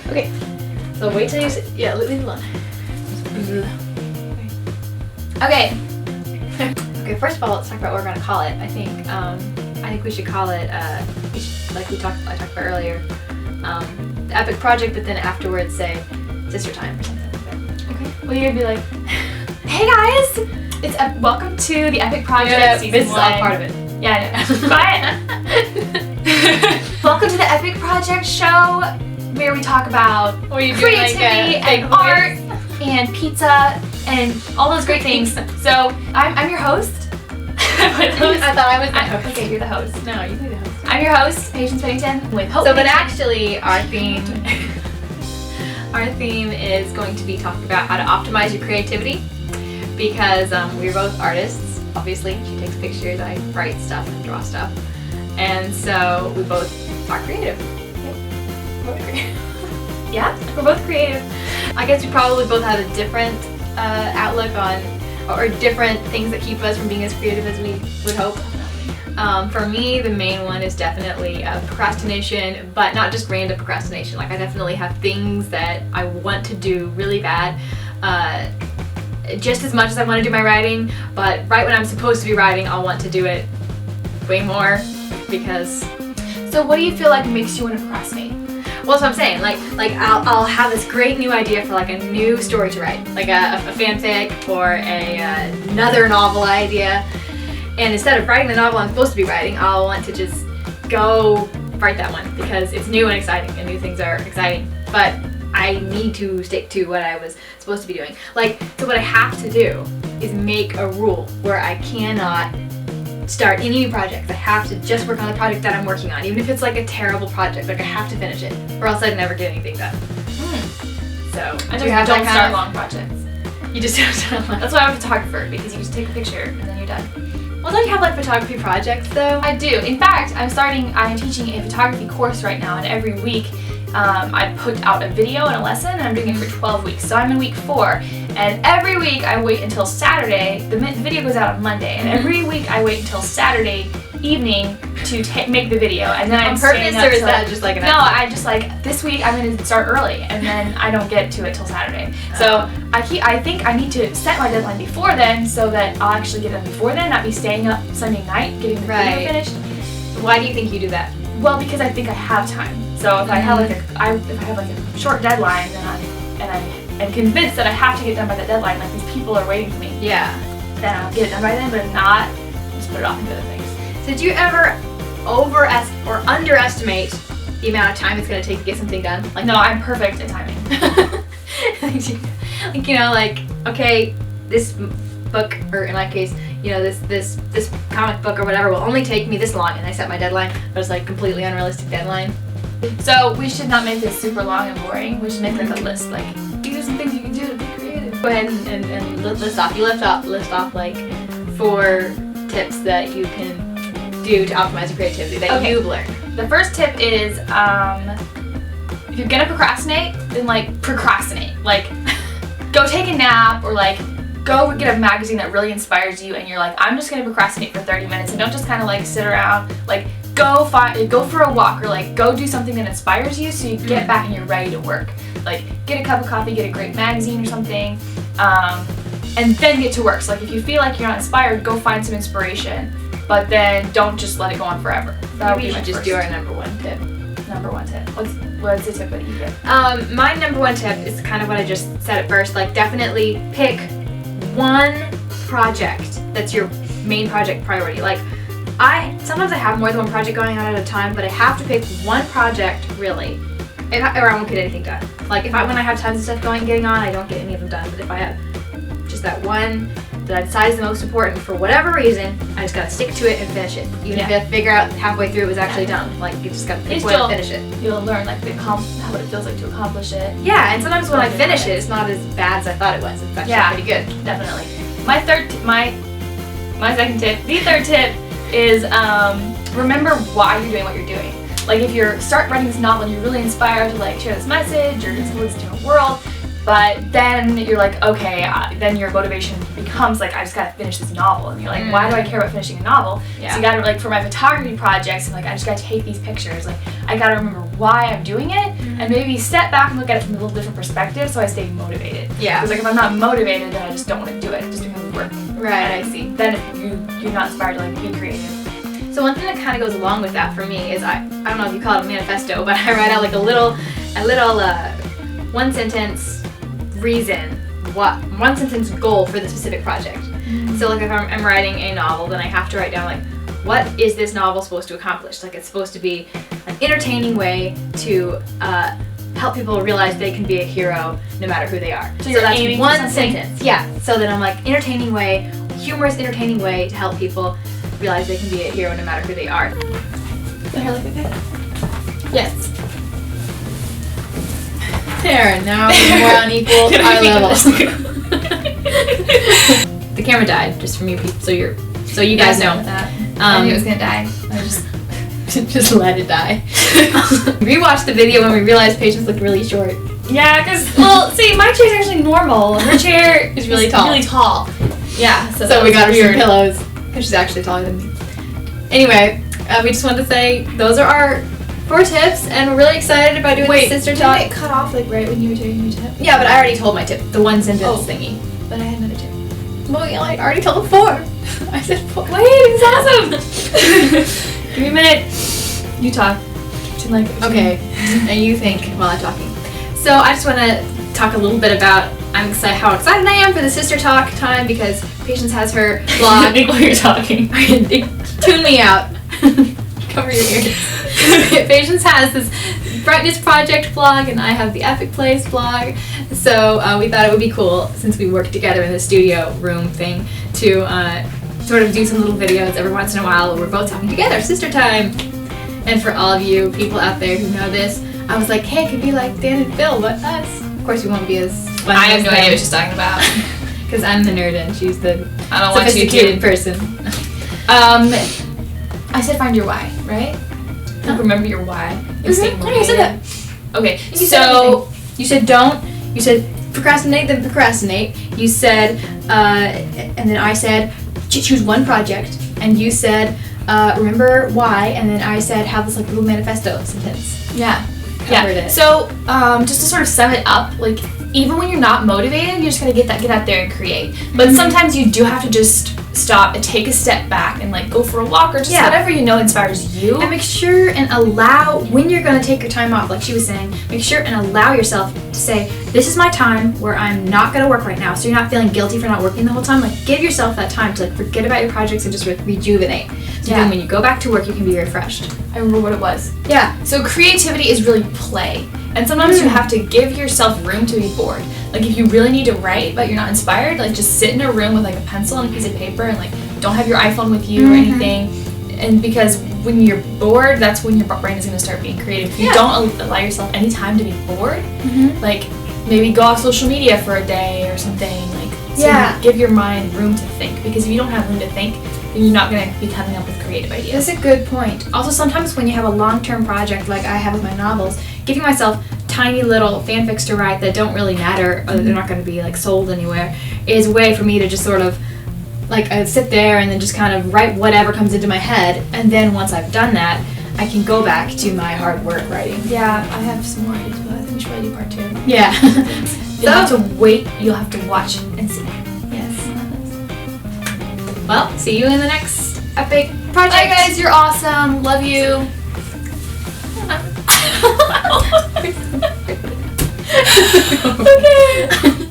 Okay. So wait till you see. Yeah, leave it alone. Okay. Okay. First of all, let's talk about what we're gonna call it. I think we should call it like I talked about earlier, the epic project, but then afterwards say sister time or something like that. Okay. Well, you're gonna be like, hey guys, it's welcome to the epic project season this is 1. all part of it. Yeah, I know. But welcome to the epic project show, where we talk about creativity and art and pizza and all those great things. So I'm your host. I thought I was the host. Okay, you're the host. No, you be the host. I'm your host, Patience Pennington, with Hope. So, but actually, our theme is going to be talking about how to optimize your creativity, because we're both artists. Obviously, she takes pictures, I write stuff and draw stuff, and so we both are creative. Yeah, we're both creative. I guess we probably both have a different outlook on, or different things that keep us from being as creative as we would hope. For me, the main one is definitely procrastination, but not just random procrastination. Like, I definitely have things that I want to do really bad, just as much as I want to do my writing, but right when I'm supposed to be writing, I'll want to do it way more, because... So what do you feel like makes you want to procrastinate? Well, that's what I'm saying. Like I'll have this great new idea for like a new story to write, like a fanfic or another novel idea. And instead of writing the novel I'm supposed to be writing, I'll want to just go write that one because it's new and exciting, and new things are exciting. But I need to stick to what I was supposed to be doing. Like, so what I have to do is make a rule where I cannot start any new project. I have to just work on the project that I'm working on, even if it's like a terrible project. Like, I have to finish it, or else I'd never get anything done. So I just don't start long projects. You just don't start long. That's why I'm a photographer, because you just take a picture and then you're done. Well, don't you have like photography projects though? I do. In fact, I'm teaching a photography course right now, and every week I put out a video and a lesson, and I'm doing it for 12 weeks. So I'm in week 4, and every week I wait until Saturday. The video goes out on Monday, and every week I wait until Saturday evening to make the video, and then I'm on purpose, or is that just like an no? I just like this week I'm going to start early, and then I don't get to it till Saturday. So I think I need to set my deadline before then, so that I'll actually get it done before then, not be staying up Sunday night getting the video finished. Why do you think you do that? Well, because I think I have time. So if I have like a short deadline, then I'm convinced that I have to get it done by the deadline. Like, these people are waiting for me. Yeah. Then I'll get it done by then, but if not, just put it off into other things. So do you ever underestimate the amount of time it's going to take to get something done? Like, no, I'm perfect at timing. Like, you know, like, okay, this book, or in my case, you know, this comic book or whatever will only take me this long, and I set my deadline, but it's like completely unrealistic deadline. So we should not make this super long and boring. We should make like a list, like, these are some things you can do to be creative. Go ahead and list off. You list off like 4 tips that you can do to optimize your creativity that you've learned. The first tip is, if you're gonna procrastinate, then like procrastinate. Like, go take a nap, or like go get a magazine that really inspires you, and you're like, I'm just gonna procrastinate for 30 minutes, and don't just kind of like sit around. Like, go for a walk, or like go do something that inspires you, so you get back and you're ready to work. Like, get a cup of coffee, get a great magazine or something, and then get to work. So like, if you feel like you're not inspired, go find some inspiration, but then don't just let it go on forever. Maybe we should just do our number 1 tip. Number 1 tip. What's the tip that you get? My number 1 tip is kind of what I just said at first. Like, definitely pick one project that's your main project priority. Like, sometimes I have more than one project going on at a time, but I have to pick one project really, or I won't get anything done. Like, when I have tons of stuff getting on, I don't get any of them done. But if I have just that one that I decide is the most important for whatever reason, I just gotta stick to it and finish it. Even if I figure out halfway through it was actually done. Like, you just gotta pick one and finish it. You'll learn like what it feels like to accomplish it. Yeah, and sometimes when I finish it, it's not as bad as I thought it was. It's actually pretty good. Definitely. My second tip, the third tip is remember why you're doing what you're doing. Like, if you start writing this novel and you're really inspired to like share this message or just listen to a world, But then you're like, okay, then your motivation becomes like, I just gotta finish this novel. And you're like, why do I care about finishing a novel? Yeah. So you gotta, like, for my photography projects, I'm like, I just gotta take these pictures. Like, I gotta remember why I'm doing it, and maybe step back and look at it from a little different perspective so I stay motivated. Yeah. Because, like, if I'm not motivated, then I just don't want to do it. It just becomes work. Right, I see. Then you're not inspired to, like, be creative. So one thing that kind of goes along with that for me is I don't know if you call it a manifesto, but I write out like a little one sentence reason, one sentence goal for the specific project. So like if I'm writing a novel, then I have to write down like, what is this novel supposed to accomplish? Like it's supposed to be an entertaining way to help people realize they can be a hero no matter who they are. So you're that's aiming one for something? sentence. Yeah. So then I'm like entertaining way, humorous entertaining way to help people realize they can be a hero no matter who they are. Is that hair look okay? Yes. There, now we're more on equal eye level. The camera died, just from you people, so you guys know. That. I knew it was gonna die. I just let it die. Rewatched the video when we realized Patience looked really short. Yeah, because, well, see, my chair's actually normal. Her chair Is really tall. Really tall. Yeah, So we got her some pillows, because she's actually taller than me. Anyway, we just wanted to say those are our 4 tips, and we're really excited about doing the sister talk. Didn't it cut off like right when you were doing your tip? Yeah, but I already told my tip, the one sentence thingy. But I had another tip. Well, yeah, I already told 4. I said 4. Wait, it's awesome! Give me a minute. You talk. Okay, and you think while I'm talking. So I just want to talk a little bit about how excited I am for the sister talk time because Patience has her blog. While you're talking. Tune me out. Cover your ears. Patience has this Brightness Project blog and I have the Epic Place blog. So we thought it would be cool since we work together in the studio room thing to sort of do some little videos every once in a while where we're both talking together, sister time. And for all of you people out there who know this, I was like, hey, it could be like Dan and Phil, but us. Of course we won't be as fun I have as no them. idea what she's talking about. Because I'm the nerd and she's the I don't want you sophisticated to. person. I said find your why, right? Like, remember your why. And stay Yeah, you said that. Okay, You said don't. You said procrastinate, then procrastinate. You said, and then I said choose one project. And you said remember why. And then I said have this like little manifesto sentence. Yeah. Covered it. So, just to sort of sum it up, like, even when you're not motivated, you're just gonna get out there and create. But sometimes you do have to just stop and take a step back and like go for a walk or just whatever you know inspires you. And make sure and allow, when you're going to take your time off, like she was saying, make sure and allow yourself to say, this is my time where I'm not going to work right now. So you're not feeling guilty for not working the whole time. Like give yourself that time to like forget about your projects and just rejuvenate. So then when you go back to work, you can be refreshed. I remember what it was. Yeah. So creativity is really play. And sometimes you have to give yourself room to be bored. Like if you really need to write but you're not inspired, like just sit in a room with like a pencil and a piece of paper and like don't have your iPhone with you or anything. And because when you're bored, that's when your brain is going to start being creative. If you don't allow yourself any time to be bored, like maybe go off social media for a day or something. Like so give your mind room to think. Because if you don't have room to think, then you're not going to be coming up with creative ideas. That's a good point. Also, sometimes when you have a long-term project like I have with my novels, giving myself tiny little fanfics to write that don't really matter, or they're not going to be like sold anywhere, is a way for me to just sort of like sit there and then just kind of write whatever comes into my head, and then once I've done that, I can go back to my hard work writing. Yeah, I have some more ideas, but I think we should probably do part 2. Yeah. You'll have to wait, you'll have to watch and see. Yes. Well, see you in the next epic project. Bye guys, you're awesome. Love you. Okay.